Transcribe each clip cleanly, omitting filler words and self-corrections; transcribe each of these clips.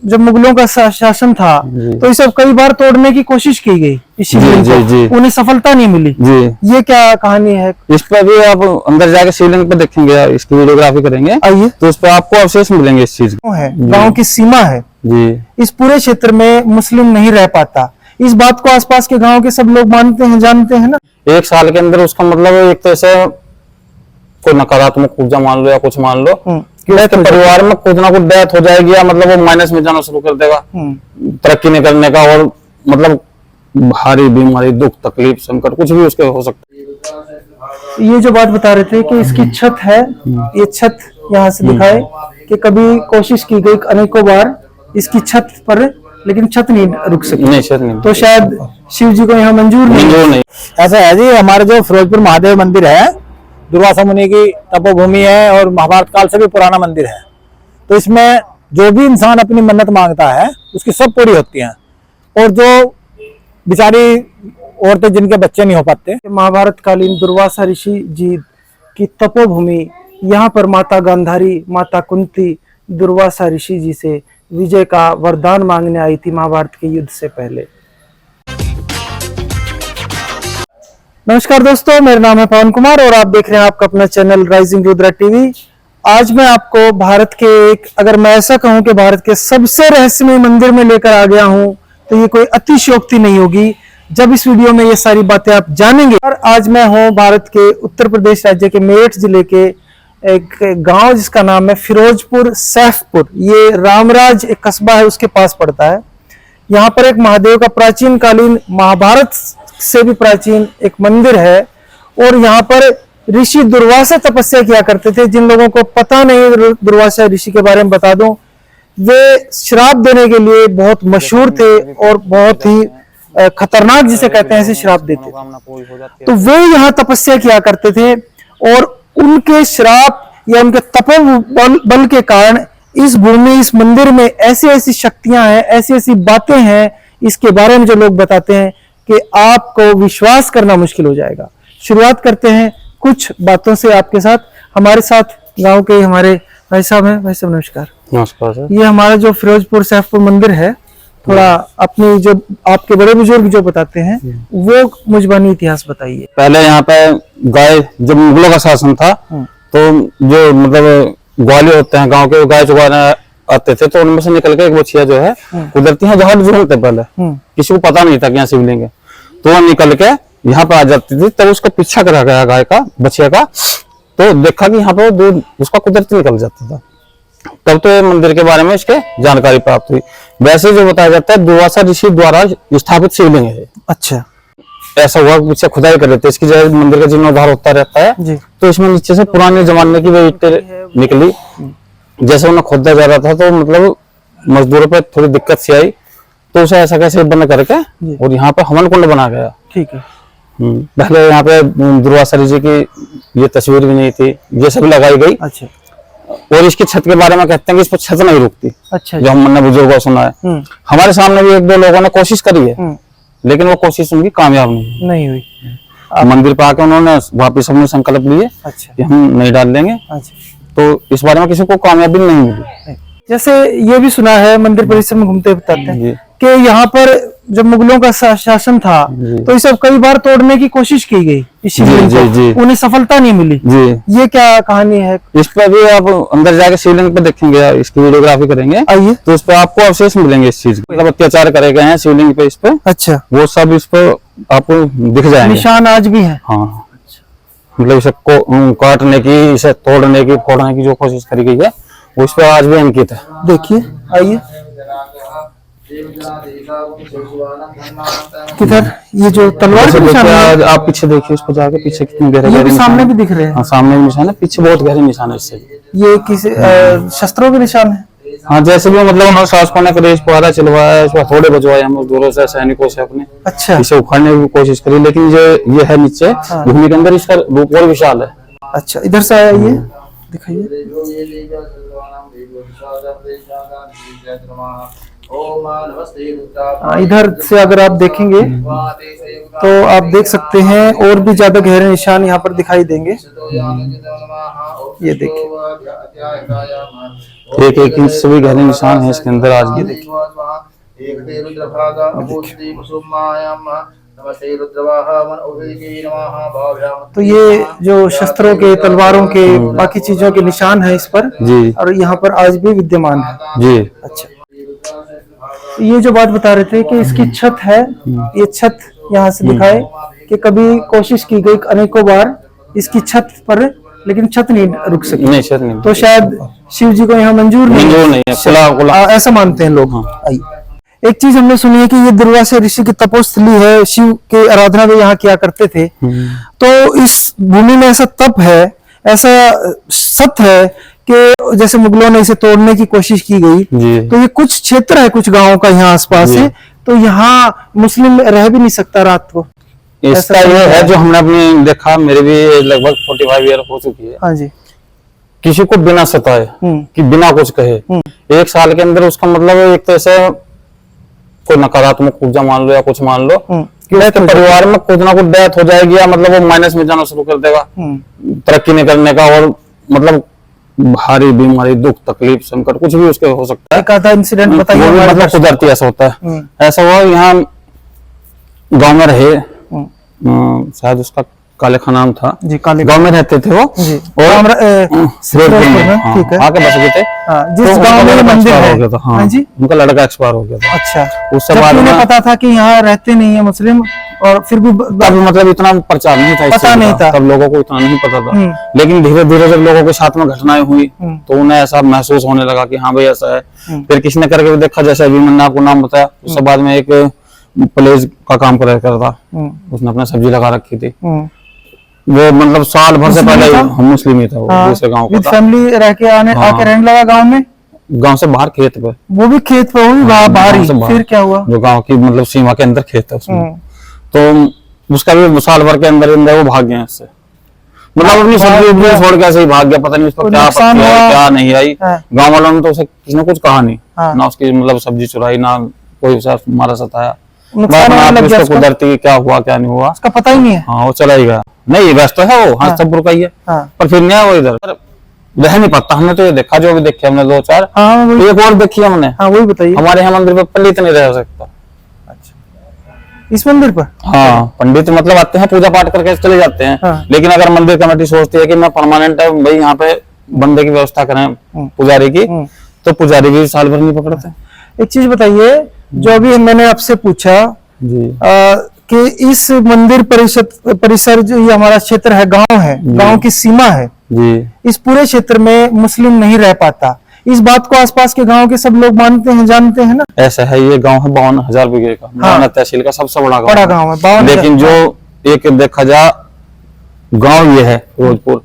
जब मुगलों का शासन था तो ये सब कई बार तोड़ने की कोशिश की गई इस शिवलिंग को, उन्हें सफलता नहीं मिली जी। ये क्या कहानी है? इस पर भी आप अंदर जाके शिवलिंग पे देखेंगे, इसकी वीडियोग्राफी करेंगे, आइए, तो उस पर आपको अवशेष मिलेंगे इस चीज है। गाँव की सीमा है जी, इस पूरे क्षेत्र में मुस्लिम नहीं रह पाता। इस बात को आसपास के गाँव के सब लोग मानते हैं, जानते हैं ना। एक साल के अंदर उसका मतलब एक तरह से कोई नकारात्मक ऊर्जा मान लो या कुछ मान लो, तो परिवार में कुछ ना कुछ डेथ हो जाएगी या मतलब वो माइनस में जाना शुरू कर देगा, तरक्की नहीं करने का, और मतलब भारी बीमारी, दुख, तकलीफ, संकट कुछ भी उसके हो सकता है। ये जो बात बता रहे थे कि इसकी छत है, ये छत यहाँ से दिखाए कि कभी कोशिश की गई अनेकों बार इसकी छत पर, लेकिन छत नहीं रुक सकी। नहीं, छत नहीं, तो शायद शिव जी को यहाँ मंजूर नहीं। ऐसा है जी, हमारे जो फिरोजपुर महादेव मंदिर है, दुर्वासा मुनि की तपोभूमि है और महाभारत काल से भी पुराना मंदिर है। तो इसमें जो भी इंसान अपनी मन्नत मांगता है उसकी सब पूरी होती हैं। और जो बेचारी औरतें जिनके बच्चे नहीं हो पाते, महाभारत कालीन दुर्वासा ऋषि जी की तपोभूमि, यहाँ पर माता गांधारी, माता कुंती दुर्वासा ऋषि जी से विजय का वरदान मांगने आई थी महाभारत के युद्ध से पहले। नमस्कार दोस्तों, मेरा नाम है पवन कुमार और आप देख रहे हैं आपका अपना चैनल राइजिंग रुद्रा टीवी। आज मैं आपको भारत के एक, अगर मैं ऐसा कहूं कि भारत के सबसे रहस्यमय मंदिर में लेकर आ गया हूं, तो ये कोई अतिशयोक्ति नहीं होगी जब इस वीडियो में ये सारी बातें आप जानेंगे। और आज मैं हूं भारत के उत्तर प्रदेश राज्य के मेरठ जिले के एक गांव जिसका नाम है फिरोजपुर सैफपुर। ये रामराज एक कस्बा है, उसके पास पड़ता है। यहाँ पर एक महादेव का प्राचीन कालीन, महाभारत से भी प्राचीन एक मंदिर है। और यहाँ पर ऋषि दुर्वासा तपस्या किया करते थे। जिन लोगों को पता नहीं दुर्वासा ऋषि के बारे में बता दूं, वे श्राप देने के लिए बहुत मशहूर थे और बहुत ही खतरनाक जिसे कहते हैं ऐसे श्राप देते थे। तो वे यहाँ तपस्या किया करते थे और उनके श्राप या उनके तपोबल के कारण इस भूमि, इस मंदिर में ऐसी ऐसी शक्तियां हैं, ऐसी ऐसी बातें हैं इसके बारे में जो लोग बताते हैं कि आपको विश्वास करना मुश्किल हो जाएगा। शुरुआत करते हैं कुछ बातों से आपके साथ। हमारे साथ गांव के हमारे भाई साहब हैं। भाई साहब नमस्कार। नमस्कार सर। ये हमारा जो फिरोजपुर सैफपुर मंदिर है, थोड़ा अपनी जो आपके बड़े बुजुर्ग जो बताते हैं वो मुझबानी इतिहास बताइए। पहले यहाँ पे गाय, जब मुगलों का शासन था तो जो मतलब ग्वाले होते हैं गांव के, वो गाय चुगाने आते थे, तो उनमें से निकल के एक बछिया जो है कुदरती है, जहाँ ढूंढते पहले किसी को पता नहीं था कि यहाँ शिवलिंग है, तो वो निकल के यहाँ पे आ जाती थी। तब उसका पीछा करा गया गाय का, बछिया का, तो देखा कि यहाँ पे दूध उसका कुदरती निकल जाता था। तब तो मंदिर के बारे में इसके जानकारी प्राप्त हुई। वैसे जो बताया जाता है दुर्वासा ऋषि द्वारा स्थापित शिवलिंग है। अच्छा, ऐसा हुआ, पीछे खुदाई कर लेते, इसकी जगह मंदिर का जीर्णोद्धार होता रहता है जी। तो इसमें नीचे से पुराने जमाने की वो ईंटें निकली। जैसे उन्हें खोदा जा रहा था तो मतलब मजदूरों पे थोड़ी दिक्कत सी आई, तो उसे ऐसा कैसे बंद करके और यहाँ पे हवन कुंड बना गया। ठीक है। पहले यहाँ पे दुर्वासा ऋषि की ये तस्वीर भी नहीं थी, ये सब लगाई गई। अच्छा। और इसकी छत के बारे में कहते हैं कि इस पर छत नहीं रुकती। अच्छा। जो हमने बुजुर्गों को सुना है, हमारे सामने भी एक दो लोगों ने कोशिश करी है, लेकिन वो कोशिश उनकी कामयाब नहीं हुई। मंदिर पे आके उन्होंने वापिस अपने संकल्प लिए कि हम नहीं डाल देंगे। तो इस बारे में किसी को कामयाबी नहीं मिली। जैसे ये भी सुना है, मंदिर परिसर में घूमते बताते हैं कि यहाँ पर जब मुगलों का शासन था तो ये सब कई बार तोड़ने की कोशिश की गई इस शिवलिंग को, उन्हें सफलता नहीं मिली जी। ये क्या कहानी है? इस पर भी आप अंदर जाके शिवलिंग पे देखेंगे, इसकी वीडियोग्राफी करेंगे, आइए, तो उस पर आपको अवशेष मिलेंगे इस चीज के, मतलब अत्याचार करे गए हैं शिवलिंग पे, इस पे। अच्छा। वो सब इस पर आपको दिख जाएंगे, निशान आज भी है। हाँ, मतलब इसे काटने की, इसे तोड़ने की, फोड़ने की जो कोशिश करी गई है वो इस पर आज भी अंकित है। देखिए, आइए किधर ये जो तलवार के निशान है, आप पीछे देखिए, उस पर जाके पीछे कितने गहरे गहरे सामने भी दिख रहे हैं। हाँ, सामने भी निशान है, पीछे बहुत गहरे निशान है। इससे ये किसी शस्त्रों के निशान है। हाँ, जैसे भी मतलब उन्होंने शासकों ने कभी पहरा चलवाया, इस पर थोड़े बचवाए हम मजदूरों से, सैनिकों से अपने। अच्छा। इसे उखाड़ने की कोशिश करी, लेकिन ये है नीचे भूमि के अंदर, इसका रूप और विशाल है। अच्छा, इधर से आया, ये दिखाइए। इधर से अगर आप देखेंगे तो आप देख सकते हैं और भी ज्यादा गहरे निशान यहाँ पर दिखाई देंगे। ये देखिए, एक एक इंच से भी गहरे निशान है इसके अंदर आज भी। तो ये जो शस्त्रों के, तलवारों के, बाकी चीजों के निशान है इस पर, जी और यहाँ पर आज भी विद्यमान है। जी। अच्छा, ये जो बात बता रहे थे कि इसकी छत है, ये छत यहाँ से दिखाए कि कभी कोशिश की गई अनेकों बार इसकी छत पर, लेकिन छत नहीं रुक सकी। नहीं छत नहीं, तो शायद शिव जी को यहाँ मंजूर नहीं है, खुला ऐसा मानते हैं लोग। आइए, एक चीज हमने सुनी है कि ये दुर्वासा ऋषि की तपोस्थली है, शिव की आराधना भी यहाँ किया करते थे। तो इस भूमि में ऐसा तप है, ऐसा सत्य है कि जैसे मुगलों ने इसे तोड़ने की कोशिश की गई, तो ये कुछ क्षेत्र है, कुछ गांवों का यहाँ आसपास है, तो यहाँ मुस्लिम रह भी नहीं सकता रात को। इसका ये है जो हमने अपनी देखा, मेरे भी लगभग 45 ईयर हो चुकी है। हाँ जी। किसी को बिना सताए, कि बिना कुछ कहे, एक साल के अंदर उसका मतलब एक तो ऐसे कोई नकारात्मक ऊर्जा मान लो या कुछ मान लो कि उसके परिवार में कुछ ना कुछ डेथ हो जाएगी, या मतलब वो माइनस में जाना शुरू कर देगा, तरक्की नहीं करने का, और मतलब भारी बीमारी, दुख, तकलीफ, संकट कुछ भी उसके हो सकता है। एक आधा इंसिडेंट बताइए। मतलब कुदरती ऐसा होता है। ऐसा हुआ यहाँ गांव में रहे, शायद उसका काले खा नाम था जी, काले गांव में रहते थे वो, और ठीक है, आके बस गए थे। जिस गांव में मंदिर है, हाँ जी, उनका लड़का एक्सपायर हो गया था। अच्छा, उसके बाद उन्हें पता था कि यहाँ रहते नहीं है मुस्लिम, और फिर भी तब मतलब इतना प्रचार नहीं था, पता नहीं था, तब लोगों को इतना नहीं पता था। लेकिन धीरे धीरे जब लोगों के साथ में घटनाएं हुई तो उन्हें ऐसा महसूस होने लगा कि हाँ भाई ऐसा है। फिर किसी ने करके भी देखा, जैसे अभी मैंने आपको नाम बताया, उसके बाद में एक प्लेस का काम कर था, उसने अपना सब्जी लगा रखी थी। वो मतलब साल भर से पहले मुस्लिम ही था, वो दूसरे गांव का था। फैमिली रह के आके रहने लगा गांव में, गांव से बाहर खेत पे, वो भी खेत पे, वो भी बाहर ही। फिर क्या हुआ? जो गांव की मतलब सीमा के अंदर खेत है उसमें, तो उसका भी साल भर के अंदर वो भाग गया इससे, मतलब अपनी सब्जी छोड़ के ऐसे ही भाग गया। पता नहीं उसको क्या पता क्या नहीं आई। गाँव वालों ने तो उसे किसी ने कुछ कहा नहीं, ना उसकी मतलब सब्जी चुराई, ना कोई उसे मारा सताया। कुदरती क्या हुआ क्या नहीं हुआ उसका पता ही नहीं है। हाँ, वो चला ही गया। नहीं व्यस्त है वो, हस्तपुर का ही है, पर फिर नहीं वो इधर रह नहीं पाता। हमने तो ये देखा, जो भी देखे हमने 2-4, एक और देखी हमने। हाँ, वही बताइए। हमारे यहाँ मंदिर पे पंडित नहीं रह सकता। अच्छा, इस मंदिर पर? हाँ, पंडित मतलब आते हैं, पूजा पाठ करके चले जाते हैं। लेकिन अगर मंदिर कमेटी सोचती है कि मैं परमानेंट है भाई, यहाँ पे बंदे की व्यवस्था करें पुजारी की, तो पुजारी भी साल भर नहीं पकड़ते। एक चीज बताइए, जो अभी मैंने आपसे पूछा जी, कि इस मंदिर परिसर जो ये हमारा क्षेत्र है, गांव है, गांव की सीमा है जी, इस पूरे क्षेत्र में मुस्लिम नहीं रह पाता, इस बात को आसपास के गांव के सब लोग मानते हैं, जानते हैं ना? ऐसा है। ये गांव है 52,000 बीघे का, मुरैना तहसील का सबसे बड़ा गांव है 52,000। लेकिन जो एक देखा जा गांव ये है फिरोजपुर,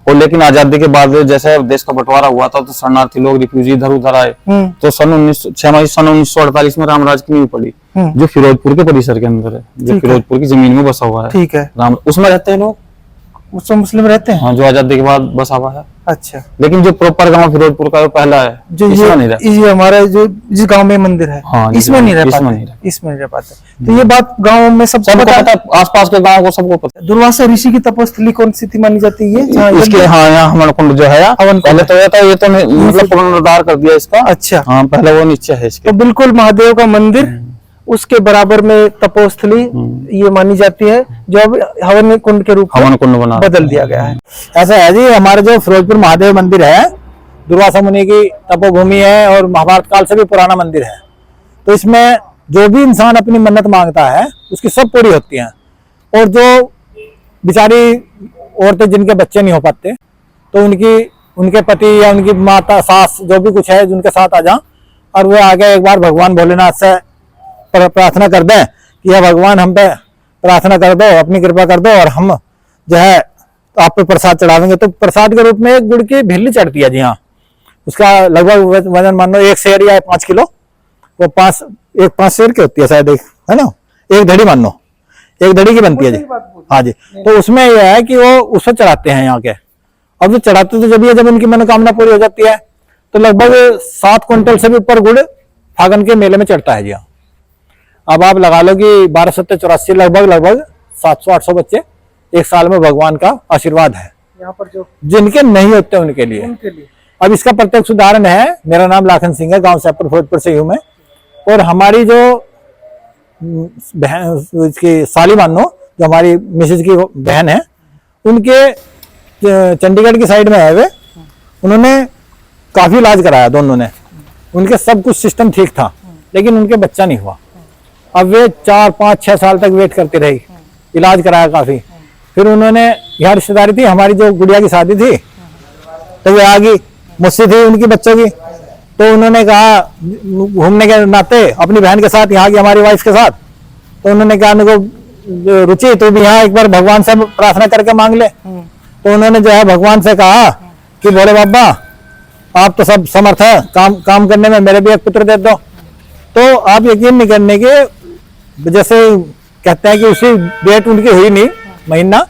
और लेकिन आजादी के बाद जैसे देश का बंटवारा हुआ था, तो शरणार्थी लोग, रिफ्यूजी इधर उधर आए, तो सन 1948 में रामराज की नींव पड़ी, जो फिरोजपुर के परिसर के अंदर है, जो फिरोजपुर की जमीन में बसा हुआ है। ठीक है, राम उसमें रहते हैं लोग, उसमें मुस्लिम रहते हैं। हाँ, जो आजादी के बाद बसा हुआ है। अच्छा, लेकिन जो प्रॉपर गांव फिरोजपुर का पहला है, जो ये हमारा जो जिस गांव में मंदिर है, हाँ, इसमें नहीं रह पाता, इसमें नहीं रह पाता। तो ये बात गांव में सबको पता है, आसपास के गांव को सबको पता है। दुर्वासा ऋषि की तपस्थली कौन सी थी मानी जाती है? इसके हाँ, यहाँ हवन कुंड जो है, पहले तो ये तो मतलब पुनरुद्धार कर दिया इसका। अच्छा, हाँ, पहले वो नीचे है इसके। तो बिल्कुल महादेव का मंदिर, उसके बराबर में तपोस्थली ये मानी जाती है, जो अब हवन कुंड के रूप में हवन कुंड बना बदल दिया गया है। ऐसा है जी, हमारे जो फिरोजपुर महादेव मंदिर है, दुर्वासा मुनि की तपोभूमि है, और महाभारत काल से भी पुराना मंदिर है। तो इसमें जो भी इंसान अपनी मन्नत मांगता है, उसकी सब पूरी होती हैं। और जो बेचारी औरतें जिनके बच्चे नहीं हो पाते, तो उनके पति या उनकी माता, सास, जो भी कुछ है, जिनके साथ आ जाए, और वो आगे एक बार भगवान भोलेनाथ से प्रार्थना कर दें कि यह भगवान हम पे प्रार्थना कर दो, अपनी कृपा कर दो, और हम जो है आप पे प्रसाद चढ़ावेंगे। तो प्रसाद के रूप में एक गुड़ की भिल्ली चढ़ती है जी। हाँ, उसका लगभग वजन मान लो 1 सेर या 5 किलो, वो 5 सेर की होती है शायद, है ना, 1 धड़ी मान लो, 1 धड़ी की बनती है जी। हाँ जी, तो उसमें यह है कि वो उससे चढ़ाते हैं यहाँ के। अब जो चढ़ाते तो जब उनकी मनोकामना पूरी हो जाती है, तो लगभग 7 क्विंटल से भी ऊपर गुड़ फागन के मेले में चढ़ता है जी। हाँ, अब आप लगा लो कि 1284 लगभग 700-800 बच्चे एक साल में भगवान का आशीर्वाद है। यहाँ पर जो जिनके नहीं होते उनके लिए। उनके लिए? अब इसका प्रत्यक्ष उदाहरण है, मेरा नाम लाखन सिंह है, गांव सैदपुर फिरोजपुर से हूं मैं। और हमारी जो बहन, इसकी साली मान लो, जो हमारी मिसेज की बहन है, उनके चंडीगढ़ की साइड में है वे, उन्होंने काफी इलाज कराया दोनों ने, उनके सब कुछ सिस्टम ठीक था, लेकिन उनके बच्चा नहीं हुआ। अब वे 4 5 6 साल तक वेट करती रही, इलाज कराया काफी। फिर उन्होंने, यहाँ रिश्तेदारी थी हमारी, जो गुड़िया की शादी थी, तो वे आ गई, मुझसे थी उनकी बच्चों की, तो उन्होंने कहा घूमने के नाते अपनी बहन के साथ, यहाँ की हमारी वाइफ के साथ, तो उन्होंने कहा मेरे को रुचि तू भी यहाँ एक बार भगवान से प्रार्थना करके मांग ले। तो उन्होंने जो है भगवान से कहा कि भोले बाबा आप तो सब समर्थ है, काम करने में मेरे भी एक पुत्र दे दो। तो आप यकीन नहीं करने के, जैसे कहते हैं कि उसी डेट उनकी हुई नहीं, महीना,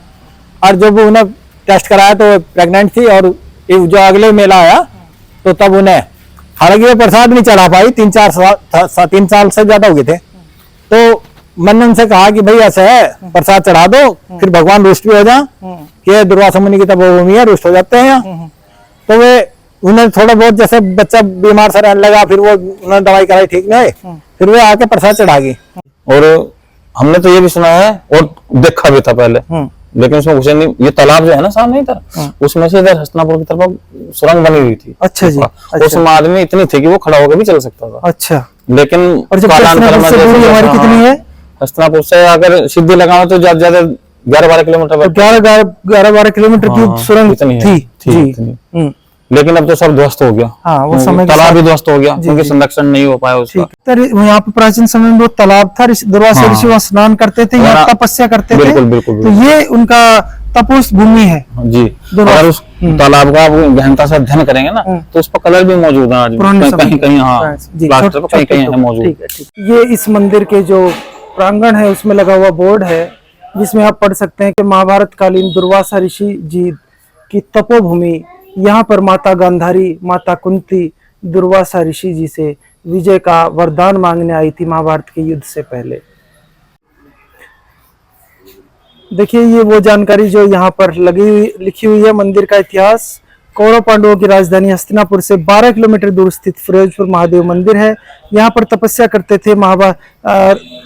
और जब उन्हें टेस्ट कराया तो प्रेग्नेंट थी, और जो अगले मेला आया तो तब उन्हें, हालांकि वो प्रसाद नहीं चढ़ा पाई, 3 साल से ज्यादा हो गए थे। तो मैंने उनसे कहा कि भाई ऐसा है, प्रसाद चढ़ा दो, फिर भगवान रुष्ट भी हो जाए, कि दुर्वासा मुनि की तपोभूमि है, रुष्ट हो जाते हैं यहाँ। तो वे उन्हें थोड़ा बहुत, जैसे बच्चा बीमार सा रहने लगा, फिर वो उन्होंने दवाई कराई, ठीक नहीं हुई, फिर वो आके प्रसाद चढ़ा गई। और हमने तो ये भी सुना है और देखा भी था पहले, लेकिन उसमें घुसे नहीं। ये तालाब जो है ना सामने इधर, उसमें से इधर हस्तिनापुर की तरफ सुरंग बनी हुई थी। अच्छा जी। उसमें आदमी इतनी थी कि वो खड़ा होकर भी चल सकता था। अच्छा। लेकिन और जब हस्तिनापुर से दूरी हमारी कितनी है? हस्तिनापुर से अगर सीधी लगाओ तो ज्यादा ज्यादा 11-12 किलोमीटर। 11-12 किलोमीटर की सुरंग थी। लेकिन अब तो सब ध्वस्त हो गया। हाँ, वो समय तालाब भी ध्वस्त हो गया, क्योंकि संरक्षण नहीं हो पाया उसका। यहाँ पे प्राचीन समय में वो तालाब था, दुर्वासा ऋषि वहाँ स्नान करते थे, यहाँ तपस्या करते थे। बिल्कुल बिल्कुल। तो ये उनका तपोस भूमि है जी। अगर उस तालाब का गहनता से अध्ययन करेंगे ना, तो उस पर कलर भी मौजूद है आज कहीं कहीं। हाँ, कहीं कहीं है मौजूद। ये इस मंदिर के जो प्रांगण है उसमें लगा हुआ बोर्ड है, जिसमें आप पढ़ सकते हैं कि महाभारत कालीन दुर्वासा ऋषि जी की तपोभूमि, यहाँ पर माता गांधारी, माता कुंती दुर्वासा ऋषि जी से विजय का वरदान मांगने आई थी महाभारत के युद्ध से पहले। देखिए ये वो जानकारी जो यहाँ पर लिखी हुई है। मंदिर का इतिहास, कौरव पांडवों की राजधानी हस्तिनापुर से 12 किलोमीटर दूर स्थित फिरोजपुर महादेव मंदिर है। यहाँ पर तपस्या करते थे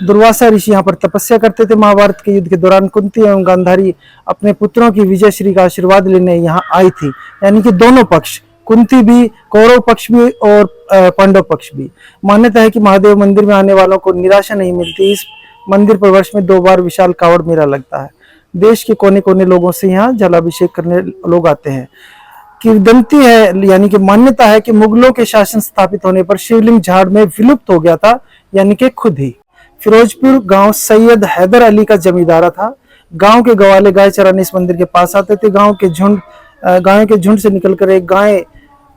दुर्वासा ऋषि यहाँ पर तपस्या करते थे। महाभारत के युद्ध के दौरान कुंती एवं गांधारी अपने पुत्रों की विजय श्री का आशीर्वाद लेने यहाँ आई थी। यानी कि दोनों पक्ष, कुंती भी, कौरव पक्ष भी और पांडव पक्ष भी। मान्यता है कि महादेव मंदिर में आने वालों को निराशा नहीं मिलती। इस मंदिर पर वर्ष में 2 बार विशाल कावड़ मेला लगता है। देश के कोने कोने लोगों से यहाँ जलाभिषेक करने लोग आते हैं। किंवदंती है, यानी कि मान्यता है कि मुगलों के शासन स्थापित होने पर शिवलिंग झाड़ में विलुप्त हो गया था, यानी कि खुद ही। फिरोजपुर गांव सैयद हैदर अली का जमींदारा था। गांव के गवाले गाय चराने इस मंदिर के पास आते थे। गायों के झुंड से निकलकर एक गाय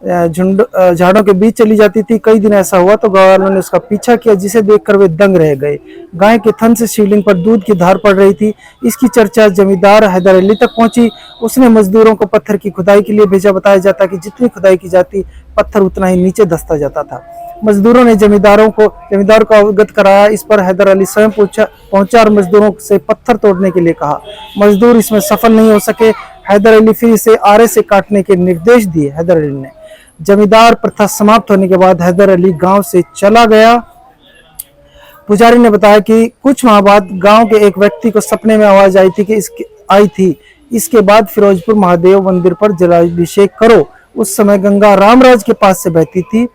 झुंड झाड़ों के बीच चली जाती थी। कई दिन ऐसा हुआ तो गांव वालों ने उसका पीछा किया, जिसे देखकर वे दंग रह गए। गाय के थन से शिवलिंग पर दूध की धार पड़ रही थी। इसकी चर्चा जमींदार हैदर अली तक पहुंची। उसने मजदूरों को पत्थर की खुदाई के लिए भेजा। बताया जाता कि जितनी खुदाई की जाती, पत्थर उतना ही नीचे धंसता जाता था। मजदूरों ने जमींदार को अवगत कराया। इस पर हैदर अली स्वयं पहुंचा और मजदूरों से पत्थर तोड़ने के लिए कहा। मजदूर इसमें सफल नहीं हो सके। हैदर अली फिर इसे आरे से काटने के निर्देश दिए। हैदर अली ने जमींदार प्रथा समाप्त होने के बाद हैदर अली गांव से चला गया। पुजारी ने बताया कि कुछ माह बाद गांव के एक व्यक्ति को सपने में आवाज आई थी इसके बाद फिरोजपुर महादेव मंदिर पर जलाभिषेक करो। उस समय गंगा रामराज के पास से बहती थी,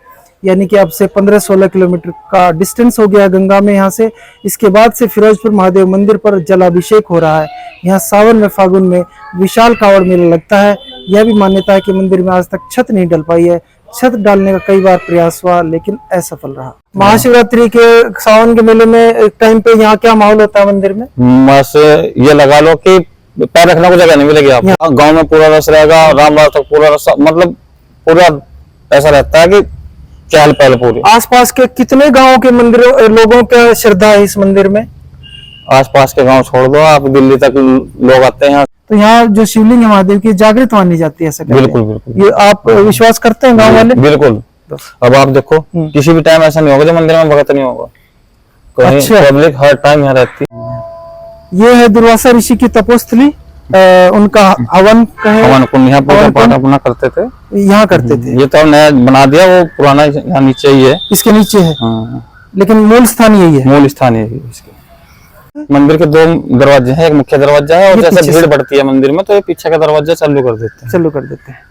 यानी कि अब से 15-16 किलोमीटर का डिस्टेंस हो गया गंगा में यहाँ से। इसके बाद से फिरोजपुर महादेव मंदिर पर जलाभिषेक हो रहा है। यहाँ सावन में फागुन में विशाल कावड़ मेला लगता है। यह भी मान्यता है कि मंदिर में आज तक छत नहीं डल पाई है। छत डालने का कई बार प्रयास हुआ, लेकिन असफल रहा। महाशिवरात्रि के सावन के मेले में एक टाइम पे यहाँ क्या माहौल होता है मंदिर में? बस ये लगा लो कि पैर रखने को जगह नहीं मिलेगी आपको। गांव में पूरा रस रहेगा, रामराज तक पूरा रस, मतलब पूरा ऐसा रहता है कि चहल पहल पूरी। आसपास के कितने गांवों के मंदिरों लोगों का श्रद्धा है इस मंदिर में? आसपास के गांव छोड़ दो, आप दिल्ली तक लोग आते हैं। तो यहाँ जो शिवलिंग है महादेव की जागृत मानी जाती है, ऐसा बिल्कुल बिल्कुल। ये आप विश्वास करते हैं गांव वाले? बिल्कुल। अब आप देखो किसी भी टाइम ऐसा नहीं होगा जो मंदिर में भगत नहीं होगा। कहीं अच्छा। पब्लिक हर टाइम यहाँ रहती है। ये है दुर्वासा ऋषि की तपोस्थली। उनका हवन कहे, हवन कुंड यहाँ पूजा हवन पाठ कुंड अपना करते थे। यहाँ करते थे। ये तो नया बना दिया, वो पुराना यहाँ नीचे ही है। इसके नीचे है, हाँ, लेकिन मूल स्थान यही है। मूल स्थान यही है इसके। मंदिर के दो दरवाजे हैं, एक मुख्य दरवाजा है, और ये जैसे पीछे भीड़ से- बढ़ती है मंदिर में तो ये पीछे का दरवाजा चालू कर देते हैं। चालू कर देते हैं।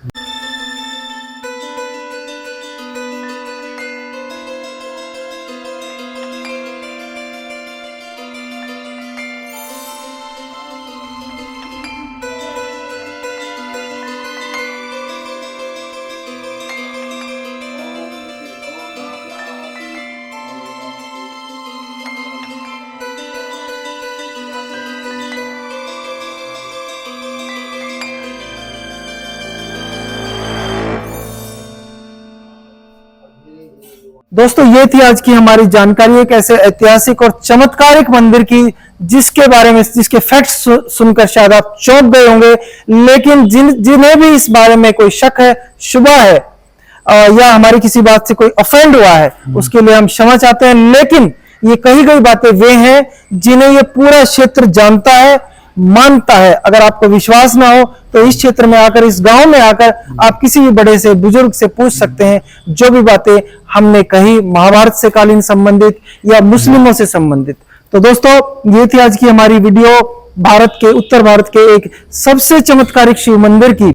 दोस्तों ये थी आज की हमारी जानकारी एक ऐसे ऐतिहासिक और चमत्कारिक मंदिर की, जिसके बारे में, जिसके फैक्ट्स सुनकर शायद आप चौंक गए होंगे, लेकिन जिन्हें भी इस बारे में कोई शक है, शुबा है, या हमारी किसी बात से कोई ऑफेंड हुआ है, उसके लिए हम क्षमा चाहते हैं। लेकिन ये कही गई बातें वे हैं जिन्हें ये पूरा क्षेत्र जानता है, मानता है। अगर आपको विश्वास ना हो तो इस क्षेत्र में आकर, इस गांव में आकर आप किसी भी बड़े से बुजुर्ग से पूछ सकते हैं जो भी बातें हमने कही महाभारत से कालीन संबंधित या मुस्लिमों से संबंधित। तो दोस्तों ये थी आज की हमारी वीडियो भारत के, उत्तर भारत के एक सबसे चमत्कारिक शिव मंदिर की।